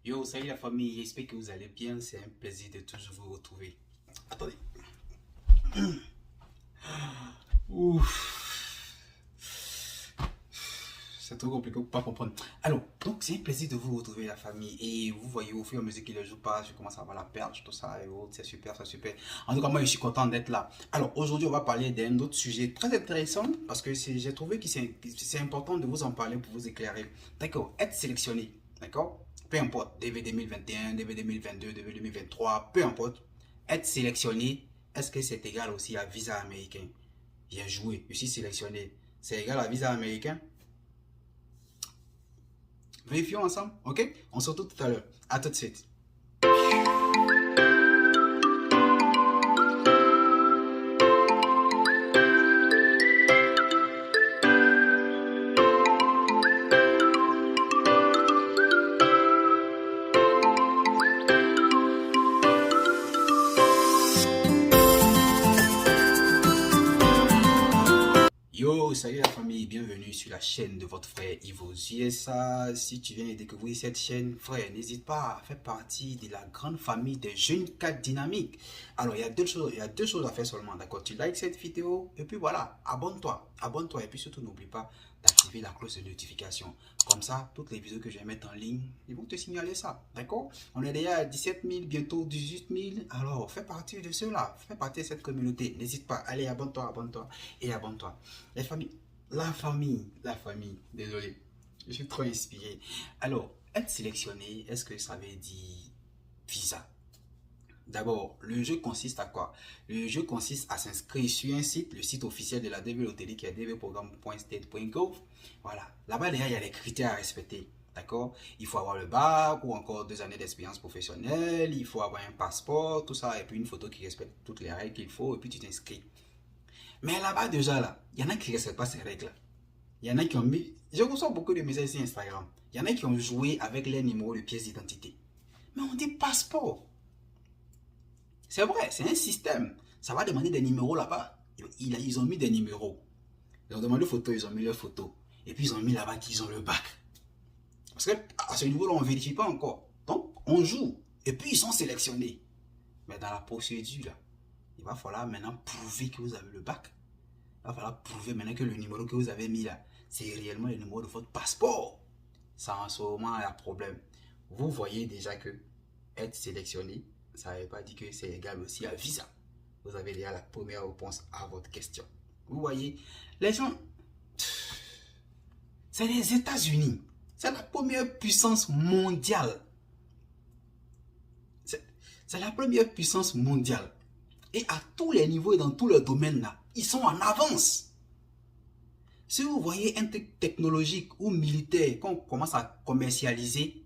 Yo, salut la famille, j'espère que vous allez bien. C'est un plaisir de toujours vous retrouver. Attendez. Ouf. C'est trop compliqué pour pas comprendre. Alors, donc c'est un plaisir de vous retrouver la famille. Et vous voyez au fur et à mesure que le jour passe, je commence à avoir la perche, tout ça et autres. C'est super, c'est super. En tout cas, moi je suis content d'être là. Alors aujourd'hui, on va parler d'un autre sujet très intéressant parce que j'ai trouvé que c'est important de vous en parler pour vous éclairer. D'accord, être sélectionné. D'accord, peu importe, DV 2021, DV 2022, DV 2023, peu importe. Être sélectionné, est-ce que c'est égal aussi à visa américain? Bien joué, je suis sélectionné. C'est égal à visa américain? Vérifions ensemble, ok? On se retrouve tout à l'heure. À tout de suite. Yo, salut la famille, bienvenue sur la chaîne de votre frère Ivo USA. Si tu viens de découvrir cette chaîne, frère, n'hésite pas à faire partie de la grande famille des jeunes cadres dynamiques. Alors, il y a deux choses à faire seulement, d'accord? Tu likes cette vidéo et puis voilà, abonne-toi et puis surtout n'oublie pas d'activer la cloche de notification. Comme ça, toutes les vidéos que je vais mettre en ligne, ils vont te signaler ça, d'accord? On est déjà à 17 000, bientôt 18 000. Alors, fais partie de ceux-là, fais partie de cette communauté. N'hésite pas, allez, abonne-toi et abonne-toi. La famille, désolé, je suis trop inspiré. Alors, être sélectionné, est-ce que ça veut dire visa? D'abord, le jeu consiste à quoi? Le jeu consiste à s'inscrire sur un site, le site officiel de la DV Lottery qui est dvprogramme.state.gov. Voilà, là-bas déjà, il y a les critères à respecter. D'accord? Il faut avoir le bac ou encore 2 années d'expérience professionnelle, il faut avoir un passeport, tout ça, et puis une photo qui respecte toutes les règles qu'il faut, et puis tu t'inscris. Mais là-bas, déjà, là, il y en a qui ne respectent pas ces règles. Il y en a qui ont mis. Je reçois beaucoup de messages sur Instagram. Il y en a qui ont joué avec les numéros de pièces d'identité. Mais on dit passeport. C'est vrai, c'est un système. Ça va demander des numéros là-bas. Ils ont mis des numéros. Ils ont demandé photos, ils ont mis leurs photos. Et puis ils ont mis là-bas qu'ils ont le bac. Parce qu'à ce niveau-là, on ne vérifie pas encore. Donc, on joue. Et puis ils sont sélectionnés. Mais dans la procédure, là, il va falloir maintenant prouver que vous avez le bac. Il va falloir prouver maintenant que le numéro que vous avez mis là, c'est réellement le numéro de votre passeport. Ça, en ce moment, il y a problème. Vous voyez déjà que être sélectionné, ça ne veut pas dire que c'est égal aussi à visa. Vous avez déjà la première réponse à votre question. Vous voyez, les gens, c'est les États-Unis. C'est la première puissance mondiale. C'est la première puissance mondiale. Et à tous les niveaux et dans tous les domaines là, ils sont en avance. Si vous voyez un truc technologique ou militaire qu'on commence à commercialiser,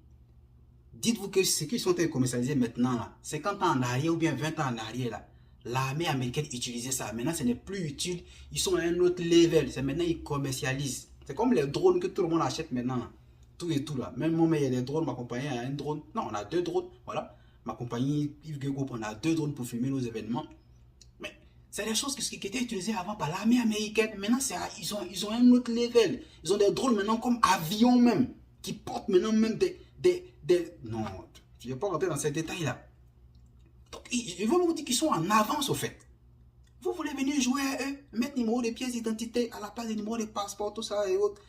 dites-vous que ce qu'ils sont en train de commercialiser maintenant, là, 50 ans en arrière ou bien 20 ans en arrière, là, l'armée américaine utilisait ça. Maintenant, ce n'est plus utile. Ils sont à un autre level. C'est maintenant, ils commercialisent. C'est comme les drones que tout le monde achète maintenant. Là. Tout et tout là. Même moi, il y a des drones. Ma compagnie a un drone. Non, on a 2 drones. Voilà. Ma compagnie, Yves Group, on a 2 drones pour filmer nos événements. Mais c'est des choses qui étaient utilisées avant par l'armée américaine. Maintenant, ils ont un autre level. Ils ont des drones maintenant comme avions même. Qui portent maintenant même non, je ne vais pas rentrer dans ces détails-là. Donc, ils vont vous dire qu'ils sont en avance au fait. Vous voulez venir jouer à eux, mettre numéro de pièces d'identité à la place des numéros de passeport, tout ça et autres.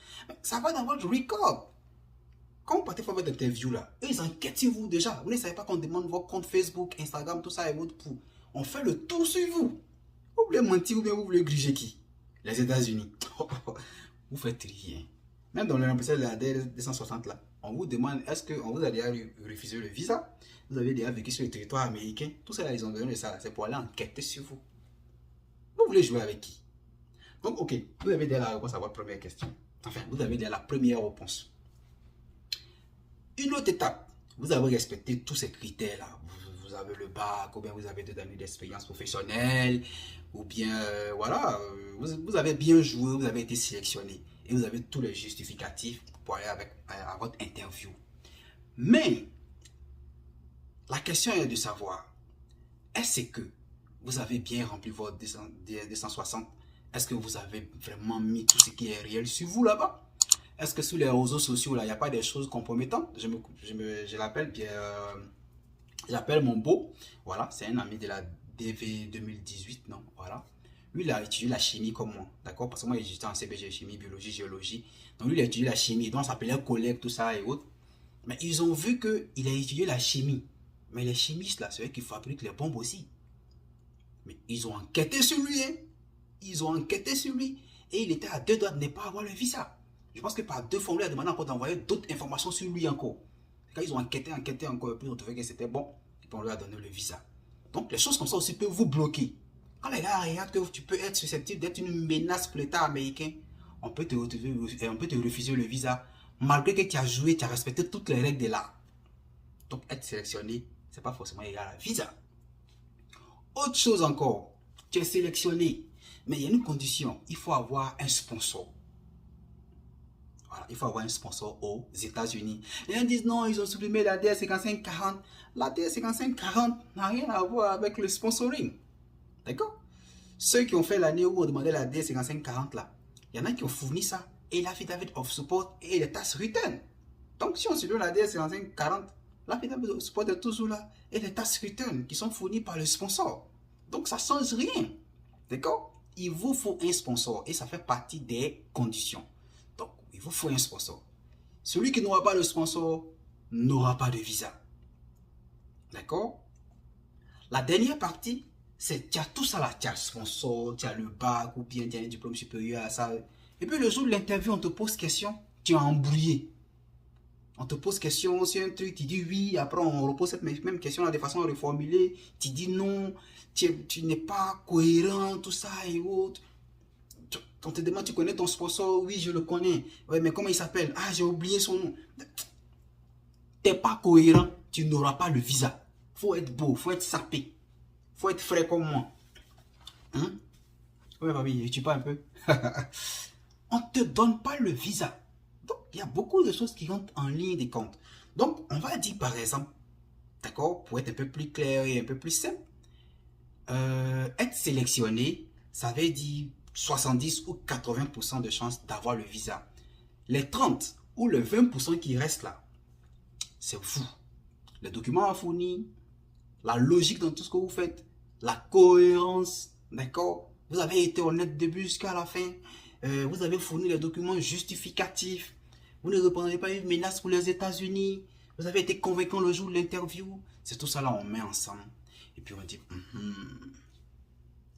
Ça va dans votre record. Quand vous partez faire votre interview là, eux ils enquêtent sur vous déjà. Vous ne savez pas qu'on demande votre compte Facebook, Instagram, tout ça et autres pour. On fait le tour sur vous. Vous voulez mentir ou bien vous voulez gruger qui? Les États-Unis. Vous faites rien. Même dans l'ambassade de la DR260 là, on vous demande est-ce qu'on vous a déjà refusé le visa? Vous avez déjà vécu sur le territoire américain? Tout ça là, ils ont besoin de ça. C'est pour aller enquêter sur vous. Vous voulez jouer avec qui? Donc, ok, vous avez déjà la réponse à votre première question. Enfin, vous avez déjà la première réponse. Une autre étape, vous avez respecté tous ces critères-là. Vous avez le bac, ou bien vous avez 2 années d'expérience professionnelle, ou bien, voilà, vous avez bien joué, vous avez été sélectionné. Et vous avez tous les justificatifs pour aller à votre interview. Mais, la question est de savoir, est-ce que vous avez bien rempli votre 260? Est-ce que vous avez vraiment mis tout ce qui est réel sur vous là-bas? Est-ce que sur les réseaux sociaux, là, il n'y a pas des choses compromettantes? Je l'appelle bien, j'appelle mon beau. Voilà, c'est un ami de la DV 2018, non? Voilà. Lui, il a étudié la chimie comme moi, d'accord? Parce que moi, j'étais en CBG, chimie, biologie, géologie. Donc, lui, il a étudié la chimie. Donc, on s'appelait collègue, tout ça et autres. Mais ils ont vu qu'il a étudié la chimie. Mais les chimistes, là, c'est eux qui fabriquent les bombes aussi. Mais ils ont enquêté sur lui, hein. Ils ont enquêté sur lui. Et il était à 2 doigts de ne pas avoir le visa. Je pense que par 2 fois, on lui a demandé encore d'envoyer d'autres informations sur lui encore. Quand ils ont enquêté encore, et puis on trouvait que c'était bon, et puis on lui a donné le visa. Donc les choses comme ça aussi peuvent vous bloquer. Quand les gars regardent que tu peux être susceptible d'être une menace pour l'État américain, on peut te refuser le visa, malgré que tu as joué, tu as respecté toutes les règles de l'art. Donc être sélectionné, c'est pas forcément égal à visa. Autre chose encore, tu es sélectionné, mais il y a une condition, il faut avoir un sponsor. Voilà, il faut avoir un sponsor aux États-Unis. Les gens disent non, ils ont supprimé la DR5540. La DR5540 n'a rien à voir avec le sponsoring. D'accord? Ceux qui ont fait l'année où on demandait la DR5540 là, il y en a qui ont fourni ça. Et l'affidavit of support et les tax return. Donc si on supprime la DR5540, l'affidavit of support est toujours là. Et les tax return qui sont fournis par le sponsor. Donc ça ne change rien. D'accord? Il vous faut un sponsor et ça fait partie des conditions. Donc, il vous faut un sponsor. Celui qui n'aura pas de sponsor n'aura pas de visa. D'accord? La dernière partie, c'est tu as tout ça là. Tu as le sponsor, tu as le bac ou bien tu as un diplôme supérieur à ça. Et puis le jour de l'interview, on te pose question, tu es embrouillé. On te pose question sur un truc, tu dis oui, après on repose cette même question là de façon reformulée. Tu dis non, tu n'es pas cohérent, tout ça et autres. On te demande, tu connais ton sponsor? Oui, je le connais. Ouais, mais comment il s'appelle? Ah, j'ai oublié son nom. T'es pas cohérent, tu n'auras pas le visa. Faut être beau, faut être sapé. Faut être frais comme moi. Hein? Ouais, oui, tu parles un peu. On ne te donne pas le visa. Donc, il y a beaucoup de choses qui rentrent en ligne de compte. Donc, on va dire par exemple, d'accord, pour être un peu plus clair et un peu plus simple, être sélectionné, ça veut dire 70 ou 80% de chances d'avoir le visa. Les 30 ou le 20% qui restent là, c'est vous. Les documents à fournir, la logique dans tout ce que vous faites, la cohérence, d'accord? Vous avez été honnête du début jusqu'à la fin. Vous avez fourni les documents justificatifs. Vous ne répondez pas à une menace pour les États-Unis. Vous avez été convaincant le jour de l'interview. C'est tout ça là, on met ensemble. Et puis on dit,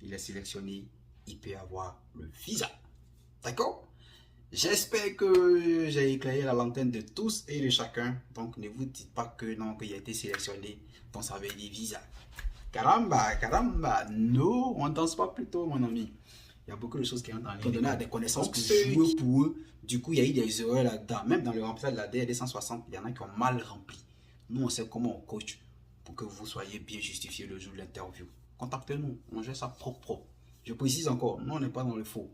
il est sélectionné, il peut avoir le visa. D'accord? J'espère que j'ai éclairé la lanterne de tous et de chacun. Donc ne vous dites pas que non, qu'il a été sélectionné, donc ça veut dire visa. Caramba, caramba, non, on ne danse pas plutôt, mon ami. Il y a beaucoup de choses qui rentrent en ligne. On donne à des connaissances pour jouer pour eux. Du coup, il y a eu des erreurs là-dedans. Même dans le remplissage de la DRD 160, il y en a qui ont mal rempli. Nous, on sait comment on coach pour que vous soyez bien justifié le jour de l'interview. Contactez-nous, on gère ça propre. Je précise encore, nous, on n'est pas dans le faux.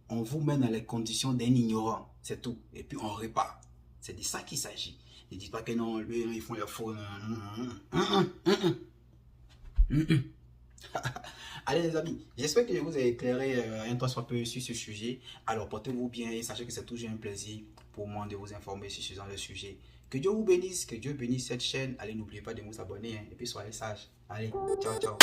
On vous met dans les conditions d'un ignorant, c'est tout. Et puis on répare. C'est de ça qu'il s'agit. Ne dites pas que non, lui, ils font les faux. Allez les amis, j'espère que je vous ai éclairé un temps soit peu sur ce sujet. Alors portez-vous bien et sachez que c'est toujours un plaisir pour moi de vous informer sur ce genre de sujet. Que Dieu vous bénisse, que Dieu bénisse cette chaîne. Allez, n'oubliez pas de vous abonner et puis soyez sages. Allez, ciao, ciao.